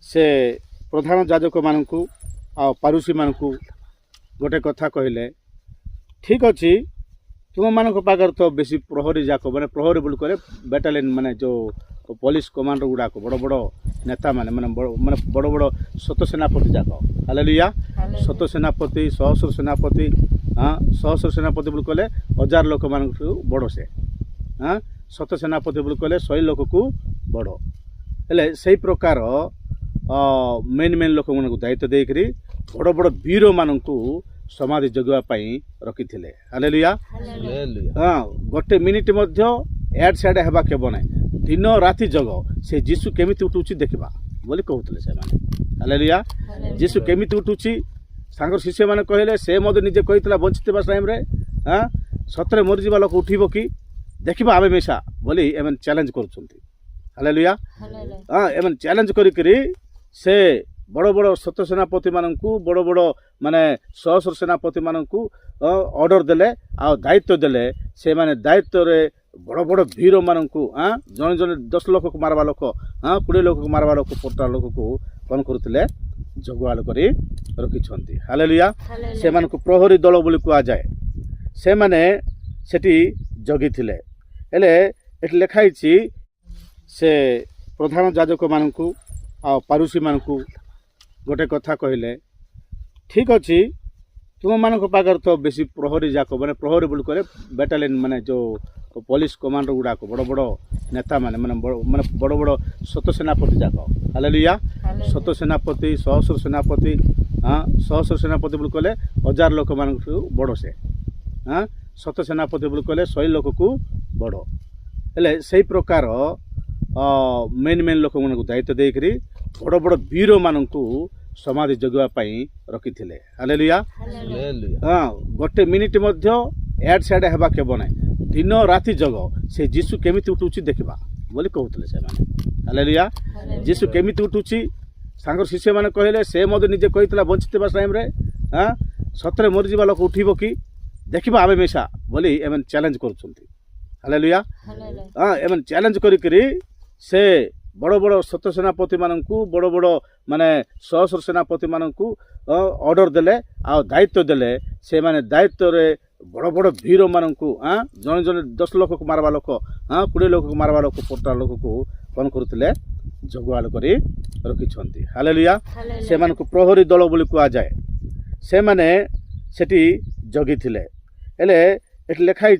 से प्रधान जाजक मानू आ पारुसी मानू गोटे कथा कहले ठीक अच्छी तुम मान पाखे तो बेसी प्रहरी जाक मैंने प्रहरी बोल कह बेटालियन माने जो पुलिस कमांडर गुड़ाक बड़ बड़ नेता माने माने बड़ बड़ सत सेनापति जाक हालेलुया सत सेनापति सहस्र सेनापति हाँ सहस्र सेनापति बोल कहले 1000 लोक मान बड़ से हाँ सत सेनापति बोल कहले 100 लोक को बड़ हेले से प्रकार मेन मेन लोक मान दायित्व देकरी बड़ बड़ वीर मानू समाधि जगवाई रखी हालेलुया हाँ गोटे मिनिट एड सेड हेबा केब ना दिन राति जग से जीशु केमिति उठुची देखा बोली कहते से हालेलुया जीशु केमिति उठुची सांगर शिष्य मैंने कहले से मत निजे कही बंचीवा टाइम हाँ सतरे मरीजा लोक उठब कि देखा आम मिशा बोली एम चैलेंज कर हालेलुया हाँ एम चैलेंज करी से बड़ बड़ सत सेनापति मानू बड़ बड़ माने सहस्र सेनापति मानू ऑर्डर देले आ दायित्व देले से माने दायित्व रे बड़ बड़ वीर मानू हाँ जन जन 10 लोक को मारवा लोक हाँ 20 लोक को मारवा लोक पोटा लोक को कौन करते जगुआल कर रखी हालेलुया से मानू प्रहरी दल बोली कह जाए से माने सेठी जगी थिले हेले एठी लिखाई से प्रधान जाजक मानू आ पारुसी मानू गोटे कथा कहले ठीक अच्छी तुम मान पाखे तो बेसी प्रहरी जाक मैंने प्रहरी बोल कह बेटालियन माने जो पुलिस कमांडर गुड़ाक बड़ बड़ नेता माने माने बड़ बड़ सत सेनापति जाक हालेलुया सत सेनापति सहस्र सेनापति हाँ सहस्र सेनापति बोल कहले 1000 लोक मान बड़ से हाँ सत सेनापति बोल कहले 100 लोक को बड़ हेले से प्रकार मेन मेन लोक मान दायित्व देकरी बड़ बड़ वीर मानू समाधि जगवाई रखी हालेलुया हाँ गोटे मिनिट एड सेड हेबा केब ना दिन राति जग से जीशु केमिति उठुची देखा बोली कहते से हालेलुया जीशु केमिति उठुची सांगर शिष्य मैंने कहले से मत निजे कही बंचीवा टाइम हाँ सतरे मरीजा लोक उठब कि देखा आम मिशा बोली एम चैलेंज कर हालेलुया हाँ एम चैलेंज करी से बड़ बड़ सत सेनापति मानू बड़ बड़ माने सहस्र सेनापति मानू ऑर्डर देले आ दायित्व देले से माने दायित्व रे बड़ बड़ वीर मानू हाँ जन जन 10 लोक को मारवा लोक हाँ 20 लोक को मारवा लोक पोटा लोक को कौन करते जगुआल कर रखी हालेलुया से मानू प्रहरी दल बोली कह जाए से माने सेठी जगी थिले हेले एठी लिखाई